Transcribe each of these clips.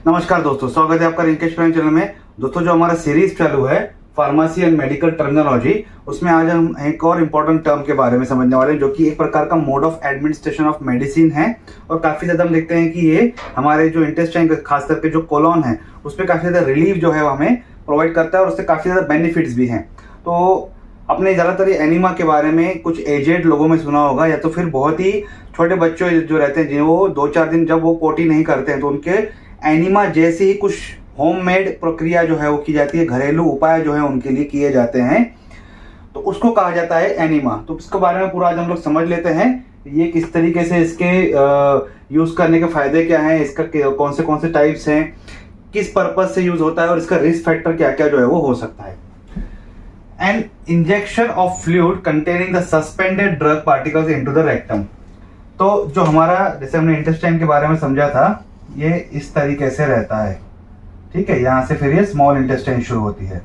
नमस्कार दोस्तों, स्वागत है आपका रिंकेश प्राइम चैनल में। दोस्तों, जो हमारा सीरीज चालू है फार्मेसी एंड मेडिकल टर्मिनोलॉजी, उसमें आज हम एक और इम्पोर्टेंट टर्म के बारे में समझने वाले हैं, जो कि एक प्रकार का mode of administration of medicine है। और काफी ज्यादा हम देखते हैं कि ये हमारे जो इंटेस्टाइन, खास करके जो कोलॉन है, उस पर काफी ज्यादा रिलीफ जो है वो हमें प्रोवाइड करता है और उससे काफी ज्यादा बेनिफिट्स भी हैं। तो अपने ज़्यादातर एनीमा के बारे में कुछ एजेड लोगों में सुना होगा, या तो फिर बहुत ही छोटे बच्चों जो रहते हैं, जिन्हें वो 2-4 दिन जब वो पोटी नहीं करते हैं, तो उनके एनीमा जैसे ही कुछ होममेड प्रक्रिया जो है वो की जाती है, घरेलू उपाय जो है उनके लिए किए जाते हैं, तो उसको कहा जाता है एनीमा। तो इसके बारे में पूरा आज हम लोग समझ लेते हैं, ये किस तरीके से इसके यूज करने के फायदे क्या हैं, इसका कौन से टाइप्स हैं, किस पर्पज से यूज होता है और इसका रिस्क फैक्टर क्या क्या जो है वो हो सकता है। An injection of fluid containing the suspended drug particles into the rectum. तो जो हमारा, जैसे हमने इंटेस्टाइन के बारे में समझा था, ये इस तरीके से रहता है, ठीक है। यहां से फिर ये स्मॉल इंटेस्टाइन शुरू होती है।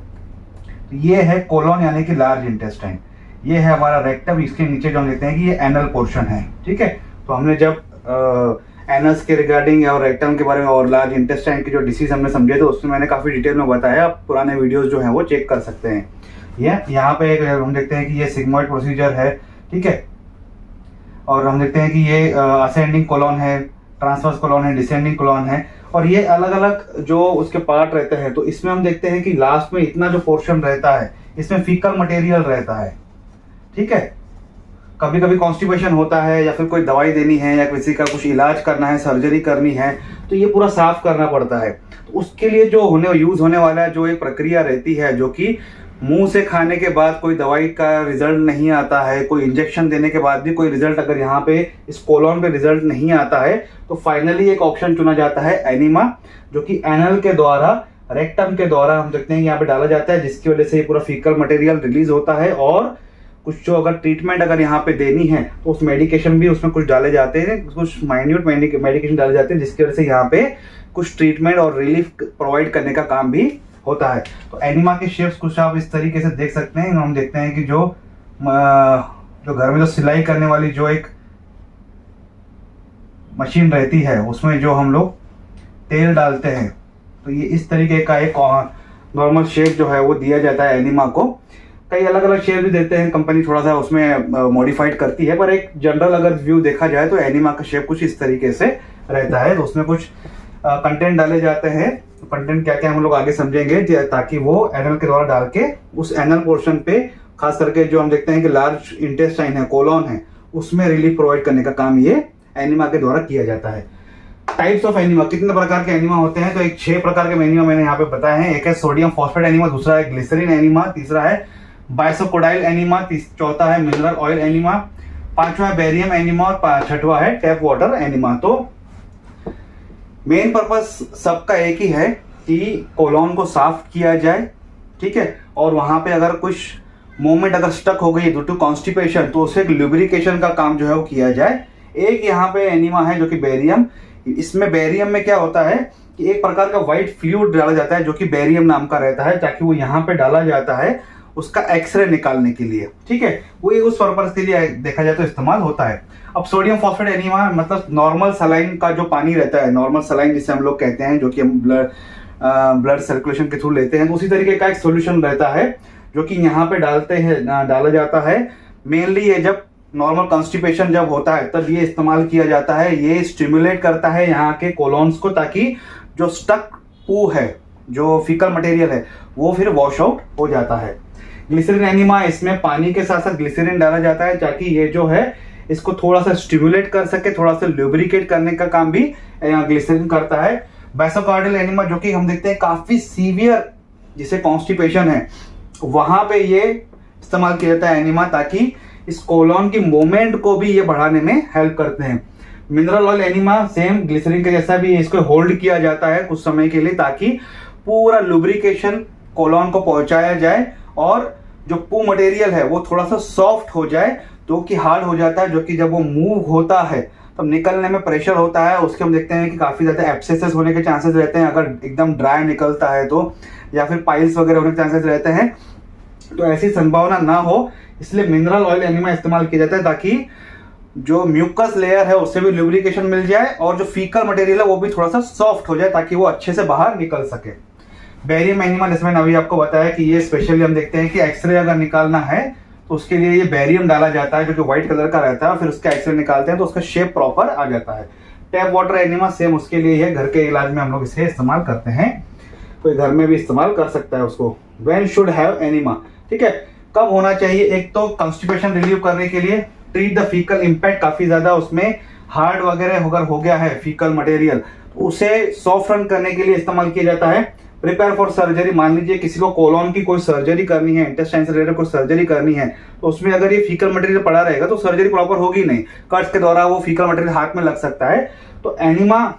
तो ये है कोलोन यानी कि लार्ज इंटेस्टाइन, ये है हमारा रेक्टम। इसके नीचे जो हम देखते हैं कि ये एनल पोर्शन है, ठीक है। तो हमने जब एनस के रिगार्डिंग और रेक्टम के बारे में और लार्ज इंटेस्टाइन की जो डिसीज हमने समझे, तो उसमें मैंने काफी डिटेल में बताया। आप पुराने वीडियोस जो हैं वो चेक कर सकते हैं। ये यहाँ पे हम देखते हैं कि ये सिग्मोइड प्रोसीजर है, ठीक है। और हम देखते हैं कि ये असेंडिंग कोलोन है, ट्रांसवर्स कोलोन है, डिसेंडिंग कोलोन है, और ये अलग अलग जो उसके पार्ट रहते हैं। तो इसमें हम देखते हैं कि लास्ट में इतना जो पोर्शन रहता है, इसमें फीकल मटेरियल रहता है, ठीक है। कभी कभी कॉन्स्टिपेशन होता है, या फिर कोई दवाई देनी है, या किसी का कुछ इलाज करना है, सर्जरी करनी है, तो ये पूरा साफ करना पड़ता है। तो उसके लिए जो यूज होने वाला जो एक प्रक्रिया रहती है, जो कि मुंह से खाने के बाद कोई दवाई का रिजल्ट नहीं आता है, कोई इंजेक्शन देने के बाद भी कोई रिजल्ट अगर यहाँ पे इस कोलोन पे रिजल्ट नहीं आता है, तो फाइनली एक ऑप्शन चुना जाता है एनीमा, जो कि एनल के द्वारा, रेक्टम के द्वारा हम देखते हैं यहाँ पे डाला जाता है, जिसकी वजह से ये पूरा फीकल मटेरियल रिलीज होता है। और कुछ जो अगर ट्रीटमेंट अगर यहाँ पे देनी है, तो उस मेडिकेशन भी उसमें कुछ डाले जाते हैं, कुछ माइन्यूट मेडिकेशन डाले जाते हैं, जिसकी वजह से यहाँ पे कुछ ट्रीटमेंट और रिलीफ प्रोवाइड करने का काम भी होता है। तो एनीमा के शेप्स कुछ आप इस तरीके से देख सकते हैं। हम देखते हैं कि जो घर में जो सिलाई करने वाली जो एक मशीन रहती है, उसमें जो हम लोग तेल डालते हैं, तो ये इस तरीके का एक नॉर्मल शेप जो है वो दिया जाता है एनीमा को। कई अलग अलग शेप भी देते हैं, कंपनी थोड़ा सा उसमें मॉडिफाइड करती है, पर एक जनरल अगर व्यू देखा जाए तो एनीमा का शेप कुछ इस तरीके से रहता है। तो उसमें कुछ कंटेंट डाले जाते हैं। कंटेंट क्या क्या हम लोग आगे समझेंगे, ताकि वो एनल के द्वारा डाल के उस एनल पोर्शन पे, खास करके जो हम देखते हैं कि लार्ज इंटेस्टाइन है, कोलोन है, उसमें रिलीफ प्रोवाइड करने का काम ये एनीमा के द्वारा किया जाता है। टाइप्स ऑफ एनीमा, कितने प्रकार के एनीमा होते हैं? तो एक 6 प्रकार के एनीमा मैंने यहाँ पे बताए हैं। एक है सोडियम फॉस्फेट एनीमा, दूसरा है ग्लिसरीन एनीमा, तीसरा है बाइसोकोडाइल एनीमा, चौथा है मिनरल ऑयल एनीमा, पांचवा है बेरियम एनीमा, और छठवा है टैप वाटर एनीमा। तो मेन पर्पस सबका एक ही है कि कोलोन को साफ किया जाए, ठीक है। और वहां पे अगर कुछ मूवमेंट अगर स्टक हो गई ड्यू टू कॉन्स्टिपेशन, तो उसे लुब्रिकेशन का काम जो है वो किया जाए। एक यहाँ पे एनीमा है जो कि बेरियम। इसमें बेरियम में क्या होता है कि एक प्रकार का व्हाइट फ्लूइड डाला जाता है, जो कि बेरियम नाम का रहता है, ताकि वो यहाँ पे डाला जाता है उसका एक्सरे निकालने के लिए, ठीक है। वो उस पर्पज के लिए देखा जाए तो इस्तेमाल होता है। अब सोडियम फॉस्फेट एनीमा मतलब नॉर्मल सलाइन का जो पानी रहता है, नॉर्मल सलाइन जिसे हम लोग कहते हैं, जो कि हम ब्लड सर्कुलेशन के थ्रू लेते हैं, तो उसी तरीके का एक सोल्यूशन रहता है, जो कि यहाँ पे डाला जाता है। मेनली ये जब नॉर्मल कॉन्स्टिपेशन जब होता है, तब ये इस्तेमाल किया जाता है। ये स्टिमुलेट करता है यहाँ के कोलोन्स को, ताकि जो स्टक पू है, जो फीकल मटेरियल है, वो फिर वॉश आउट हो जाता है। ग्लिसरीन एनीमा, इसमें पानी के साथ साथ ग्लिसरीन डाला जाता है, ताकि ये जो है इसको थोड़ा सा स्टिमुलेट कर सके, थोड़ा सा लुब्रिकेट करने का काम भी ग्लिसरीन करता है। बाइसोकार्डियल एनीमा, जो कि हम देखते हैं काफी सीवियर जिसे कॉन्स्टिपेशन है, वहां पे ये इस्तेमाल किया जाता है एनीमा, ताकि इस कोलोन की मूवमेंट को भी ये बढ़ाने में हेल्प करते हैं। Mineral oil enema, same glycerine के जैसा भी इसको होल्ड किया जाता है कुछ समय के लिए, ताकि पूरा लुब्रिकेशन कोलोन को पहुंचाया जाए और जो पू मटेरियल है वो थोड़ा सा सॉफ्ट हो जाए, तो कि हार्ड हो जाता है, जो कि जब वो मूव होता है तब निकलने में प्रेशर होता है। उसके हम देखते हैं कि काफी ज्यादा एब्सेसेस होने के चांसेस रहते हैं अगर एकदम ड्राई निकलता है तो, या फिर पाइल्स वगैरह होने के चांसेस रहते हैं। तो ऐसी संभावना ना हो, इसलिए मिनरल ऑयल एनीमा इस्तेमाल किया जाता है, ताकि जो म्यूकस लेयर है उससे भी ल्यूब्रिकेशन मिल जाए और जो फीकल मटेरियल है वो भी थोड़ा सा सॉफ्ट हो जाए ताकि वो अच्छे से बाहर निकल सके। बैरियम एनिमा, जैसे मैंने अभी आपको बताया कि ये स्पेशली हम देखते हैं कि एक्सरे अगर निकालना है तो उसके लिए ये बैरियम डाला जाता है जो कि व्हाइट कलर का रहता है, फिर उसका एक्सरे निकालते हैं तो उसका शेप प्रॉपर आ जाता है। टैप वाटर एनिमा सेम उसके लिए है, घर के इलाज में हम लोग इसे इस्तेमाल करते हैं, कोई घर में भी इस्तेमाल कर सकता है उसको। व्हेन शुड हैव एनिमा, ठीक है, कब होना चाहिए? एक तो कॉन्स्टिपेशन रिलीव करने के लिए, ट्रीट द फीकल इम्पैक्ट, काफी ज्यादा उसमें हार्ड वगैरह अगर हो गया है फीकल मटेरियल तो उसे सॉफ्ट रन करने के लिए इस्तेमाल किया जाता है। प्रिपेयर फॉर सर्जरी, मान लीजिए किसी को कोलोन की कोई सर्जरी करनी है, इंटेस्टाइन से रिलेटेड कोई सर्जरी करनी है तो उसमें अगर ये फीकल मटेरियल पड़ा रहेगा तो सर्जरी प्रॉपर होगी नहीं, कट्स के द्वारा वो फीकल मटेरियल हाथ में लग सकता है। तो एनिमा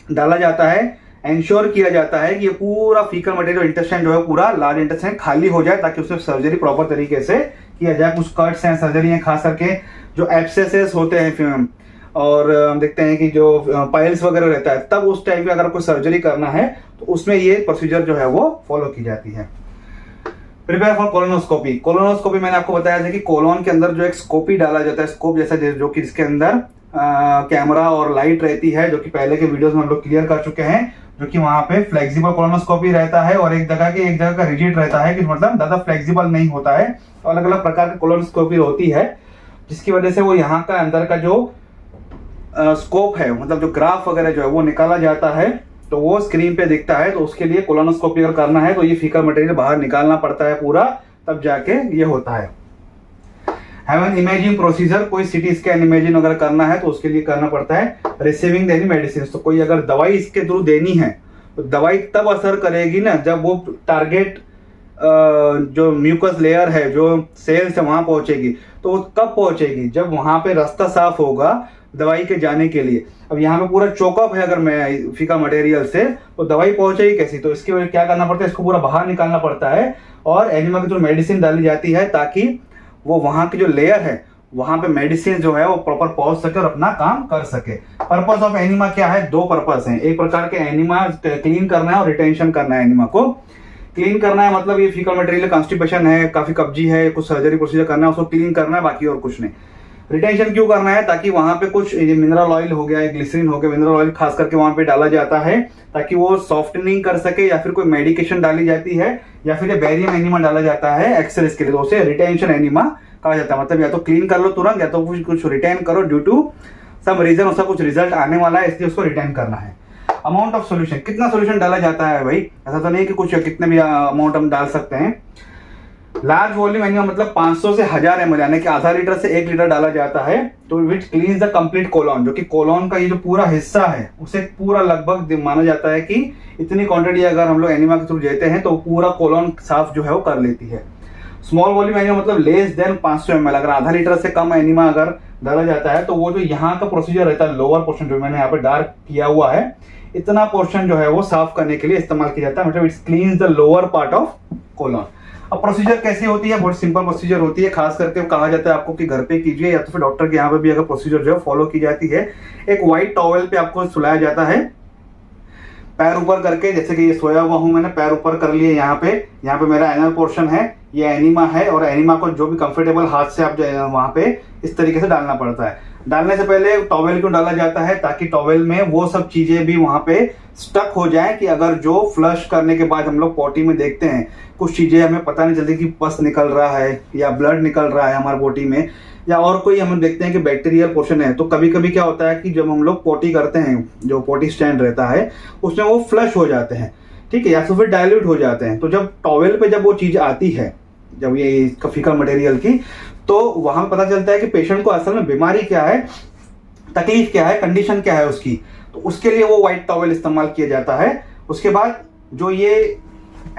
डाला जाता है, इंश्योर किया जाता है कि ये पूरा फीकल मटेरियल इंटेस्टाइन जो है पूरा लार्ज इंटेस्टाइन खाली हो जाए ताकि उससे सर्जरी प्रॉपर तरीके से किया जाए। कुछ कट्स हैं, सर्जरी हैं, खास करके जो एब्सेसेस होते हैं और हम देखते हैं कि जो पाइल्स वगैरह रहता है तब उस टाइम पे अगर कोई सर्जरी करना है तो उसमें ये प्रोसीजर जो है वो फॉलो की जाती है। प्रिपेयर फॉर कोलोनोस्कोपी, कोलोनोस्कोपी मैंने आपको बताया था कि कोलोन के अंदर जो एक स्कोपी डाला जाता है, स्कोप जैसा, जो कि इसके अंदर कैमरा और लाइट रहती है, जो कि पहले के वीडियोस में हम लोग क्लियर कर चुके हैं, जो कि वहां पे फ्लेक्सिबल कोलोनोस्कोपी रहता है और एक जगह का रिजिड रहता है कि मतलब ज्यादा फ्लेक्सिबल नहीं होता है। तो अलग अलग प्रकार की कोलोनोस्कोपी होती है जिसकी वजह से वो यहाँ का अंदर का जो स्कोप है, मतलब जो ग्राफ वगैरह जो है वो निकाला जाता है तो वो स्क्रीन पे दिखता है। तो उसके लिए कोलोनोस्कोपी अगर करना है तो ये फीकल मटेरियल बाहर निकालना पड़ता है पूरा, तब जाके ये होता है। हैव एन इमेजिंग प्रोसीजर, कोई सिटी स्कैन इमेजिंग अगर करना है तो उसके लिए करना पड़ता है। रिसीविंग द एनी मेडिसिन, तो कोई अगर दवाई इसके थ्रू देनी है तो दवाई तब असर करेगी ना जब वो टारगेट जो म्यूकस लेयर है, जो सेल्स है वहां पहुंचेगी। तो कब पहुंचेगी? जब वहां पे रास्ता साफ होगा दवाई के जाने के लिए। अब यहाँ पे पूरा चोकअप है अगर मैं फीका मटेरियल से, तो दवाई पहुंचेगी कैसी? तो इसके वजह क्या करना पड़ता है, इसको पूरा बाहर निकालना पड़ता है और एनिमा की जो मेडिसिन डाली जाती है ताकि वो वहां की जो लेयर है वहां पे मेडिसिन जो है वो प्रॉपर पहुंच सके और अपना काम कर सके। पर्पस ऑफ एनिमा क्या है? दो पर्पस है, एक प्रकार के एनिमा क्लीन करना है और रिटेंशन करना है। एनिमा को क्लीन करना है मतलब ये फीकल मटेरियल कॉन्स्टिपेशन है, काफी कब्जी है, कुछ सर्जरी प्रोसीजर करना है, उसको क्लीन करना है, बाकी और कुछ नहीं। रिटेंशन क्यों करना है? ताकि वहां पे कुछ मिनरल ऑयल हो गया, ग्लिसरीन हो गया, मिनरल ऑयल खास करके वहां पे डाला जाता है ताकि वो सॉफ्टनिंग कर सके, या फिर कोई मेडिकेशन डाली जाती है, या फिर बैरियम एनिमा डाला जाता है एक्सरेस के लिए, तो उसे रिटेंशन एनिमा कहा जाता है। मतलब या तो क्लीन कर लो तुरंत, या तो कुछ रिटेन करो ड्यू टू सम रीजन, उसका कुछ रिजल्ट आने वाला है इसलिए उसको रिटेन करना है। अमाउंट ऑफ सोल्यूशन, कितना सोल्यूशन डाला जाता है भाई? ऐसा तो नहीं कि कुछ कितने भी अमाउंट हम डाल सकते हैं। लार्ज वॉल्यूम एनिमा मतलब 500 से 1000 ml, यानी कि आधा लीटर से 1 लीटर डाला जाता है। तो विच क्लीन्स द कंप्लीट कोलोन, जो कि कोलोन का ये जो पूरा हिस्सा है उसे पूरा लगभग माना जाता है कि इतनी क्वांटिटी अगर हम लोग एनिमा के थ्रू देते हैं तो पूरा कोलोन साफ जो है वो कर लेती है। स्मॉल वॉल्यूम एनिमा मतलब लेस देन 500 ml, अगर आधा लीटर से कम एनिमा अगर डाला जाता है तो वो जो यहाँ का प्रोसीजर रहता है, लोअर पोर्शन जो मैंने यहाँ पे डार्क किया हुआ है, इतना पोर्शन जो है वो साफ करने के लिए इस्तेमाल किया जाता है। मतलब it's cleanses the lower part of colon. अब प्रोसीजर कैसी होती है? बहुत सिंपल प्रोसीजर होती है, खास करके कहा जाता है आपको कि घर पे कीजिए या तो फिर डॉक्टर के यहाँ पे भी अगर प्रोसीजर जो है फॉलो की जाती है। एक व्हाइट टॉवेल पे आपको सुलाया जाता है, पैर ऊपर करके, जैसे कि ये सोया हुआ हूं मैंने, पैर ऊपर कर लिए, यहाँ पे मेरा एनल पोर्शन है, ये एनिमा है, और एनिमा को जो भी कंफर्टेबल हाथ से आप वहां पे इस तरीके से डालना पड़ता है। डालने से पहले टॉवेल क्यों डाला जाता है? ताकि टॉवेल में वो सब चीजें भी वहां पे स्टक हो जाए कि अगर जो फ्लश करने के बाद हम लोग पॉटी में देखते हैं कुछ चीजें हमें पता नहीं चलती कि पस निकल रहा है या ब्लड निकल रहा है हमारे बॉडी में, या और कोई हम देखते हैं कि बैक्टीरियल पोर्शन है, तो कभी कभी क्या होता है कि जब हम लोग पोटी करते हैं, जो पोटी स्टैंड रहता है उसमें वो फ्लश हो जाते हैं, ठीक है, या तो फिर डायल्यूट हो जाते हैं। तो जब टॉवेल पे जब वो चीज आती है, जब ये फीकल मटेरियल की, तो वहां पता चलता है कि पेशेंट को असल में बीमारी क्या है, तकलीफ क्या है, कंडीशन क्या है उसकी, तो उसके लिए वो व्हाइट टॉवेल इस्तेमाल किया जाता है। उसके बाद जो ये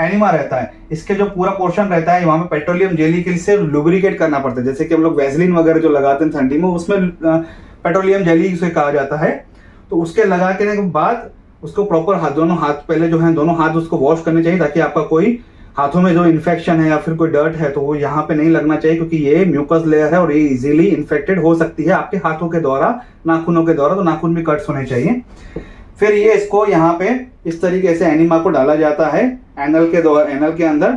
एनिमा रहता है, इसके जो पूरा पोर्शन रहता है, वहां पे पेट्रोलियम जेली के से लुब्रिकेट करना पड़ता है, जैसे कि हम लोग वैसलीन वगैरह जो लगाते हैं ठंडी में, उसमें पेट्रोलियम जेली उसे कहा जाता है। तो उसके लगा के बाद उसको प्रॉपर हाथ, दोनों हाथ पहले जो है दोनों हाथ उसको वॉश करने चाहिए, ताकि आपका कोई हाथों में जो इन्फेक्शन है या फिर कोई डर्ट है तो वो यहाँ पे नहीं लगना चाहिए, क्योंकि ये म्यूकस लेयर है और ये इजीली इन्फेक्टेड हो सकती है आपके हाथों के द्वारा, नाखूनों के द्वारा, तो नाखून भी कट्स होने चाहिए। फिर ये इसको यहाँ पे इस तरीके से एनिमा को डाला जाता है, एनल के अंदर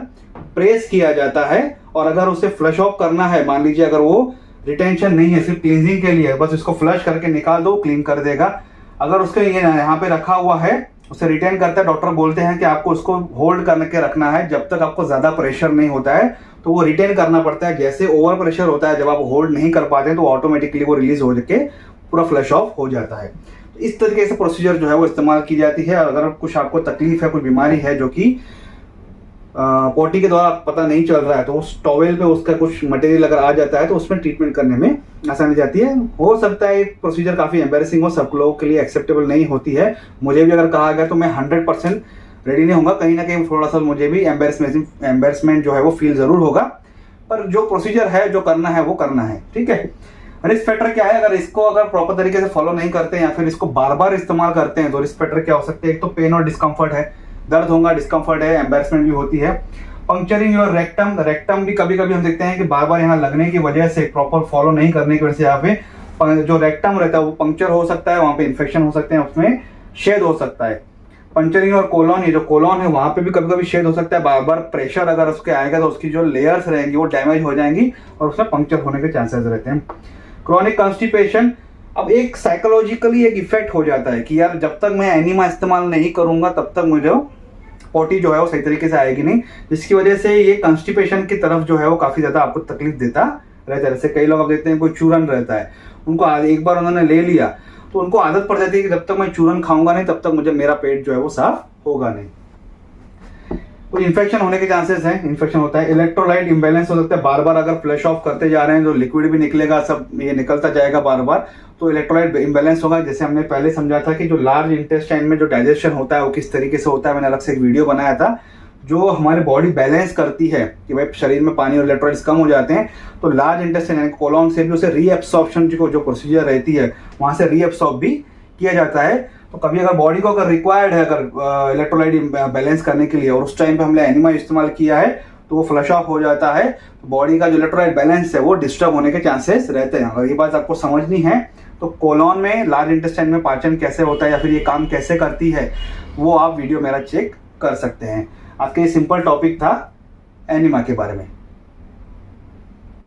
प्रेस किया जाता है, और अगर उसे फ्लश ऑफ करना है, मान लीजिए अगर वो रिटेंशन नहीं है, सिर्फ क्लींजिंग के लिए, बस इसको फ्लश करके निकाल दो, क्लीन कर देगा। अगर उसके ये यहाँ पे रखा हुआ है, उसे रिटेन करता है, डॉक्टर बोलते हैं कि आपको उसको होल्ड करके रखना है जब तक आपको ज़्यादा प्रेशर नहीं होता है, तो वो रिटेन करना पड़ता है। जैसे ओवर प्रेशर होता है, जब आप होल्ड नहीं कर पाते हैं तो ऑटोमेटिकली वो रिलीज हो के पूरा फ्लश ऑफ हो जाता है। तो इस तरीके से प्रोसीजर जो है वो इस्तेमाल की जाती है। अगर कुछ आपको तकलीफ है, कोई बीमारी है जो कि पोटी के द्वारा पता नहीं चल रहा है, तो उस टॉवेल पे उसका कुछ मटेरियल अगर आ जाता है तो उसमें ट्रीटमेंट करने में आसानी जाती है। हो सकता है एक प्रोसीजर काफ़ी एम्बेरसिंग हो, सब लोगों के लिए एक्सेप्टेबल नहीं होती है। मुझे भी अगर कहा गया तो मैं 100% रेडी नहीं होऊंगा, कहीं ना कहीं थोड़ा सा मुझे भी एम्बेरसमेंट जो है वो फील ज़रूर होगा, पर जो प्रोसीजर है, जो करना है वो करना है, ठीक है। रिस्क फैक्टर क्या है? अगर इसको अगर प्रॉपर तरीके से फॉलो नहीं करते या फिर इसको बार बार इस्तेमाल करते हैं तो रिस्क फैक्टर क्या हो सकते हैं? एक तो पेन और डिस्कम्फर्ट है, दर्द होगा, डिस्कम्फर्ट है, एम्बेरसमेंट भी होती है। पंक्चरिंग योर रेक्टम, रेक्टम भी कभी कभी हम देखते हैं कि बार बार यहाँ लगने की वजह से, प्रॉपर फॉलो नहीं करने की वजह से यहाँ पे जो रेक्टम रहता है वो पंक्चर हो सकता है, वहाँ पे इन्फेक्शन हो सकते हैं, उसमें शेड हो सकता है। पंक्चरिंग और कोलॉन, ये जो कोलॉन है वहाँ पे भी कभी कभी शेड हो सकता है। बार बार प्रेशर अगर उसके आएगा तो उसकी जो लेयर्स रहेंगी वो डैमेज हो जाएंगी और उसमें पंक्चर होने के चांसेस रहते हैं। क्रॉनिक कॉन्स्टिपेशन, अब एक साइकोलॉजिकली एक इफेक्ट हो जाता है कि यार जब तक मैं एनिमा इस्तेमाल नहीं करूंगा तब तक मुझे पोटी जो है वो सही तरीके से आएगी नहीं, जिसकी वजह से ये कॉन्स्टिपेशन की तरफ जो है वो काफ़ी ज़्यादा आपको तकलीफ देता रहता है। जैसे कई लोग आप देखते हैं कोई चूरन रहता है, उनको एक बार उन्होंने ले लिया तो उनको आदत पड़ जाती है कि जब तक मैं चूरन खाऊंगा नहीं तब तक मुझे मेरा पेट जो है वो साफ होगा नहीं। कुछ इन्फेक्शन होने के चांसेस हैं, इन्फेक्शन होता है। इलेक्ट्रोलाइट इम्बैलेंस हो सकता है, बार बार अगर फ्लश ऑफ करते जा रहे हैं तो लिक्विड भी निकलेगा, सब ये निकलता जाएगा बार बार, तो इलेक्ट्रोलाइट इम्बैलेंस होगा। जैसे हमने पहले समझा था कि जो लार्ज इंटेस्टाइन में जो डाइजेशन होता है वो किस तरीके से होता है, मैंने अलग से एक वीडियो बनाया था। जो हमारी बॉडी बैलेंस करती है कि भाई शरीर में पानी और इलेक्ट्रोलाइट्स कम हो जाते हैं, तो लार्ज इंटेस्टाइन यानी कोलॉन से भी उसे रीएब्सॉर्प्शन की जो प्रोसीजर रहती है वहाँ से रीएब्सॉर्ब भी किया जाता है। तो कभी अगर बॉडी को अगर रिक्वायर्ड है अगर इलेक्ट्रोलाइट बैलेंस करने के लिए और उस टाइम पे हमने एनिमा इस्तेमाल किया है तो वो फ्लश ऑफ हो जाता है, तो बॉडी का जो इलेक्ट्रोलाइट बैलेंस है वो डिस्टर्ब होने के चांसेस रहते हैं। अगर ये बात आपको समझनी है तो कोलॉन में, लार्ज इंटेस्टाइन में पाचन कैसे होता है या फिर ये काम कैसे करती है वो आप वीडियो मेरा चेक कर सकते हैं। आज का ये सिंपल टॉपिक था एनिमा के बारे में।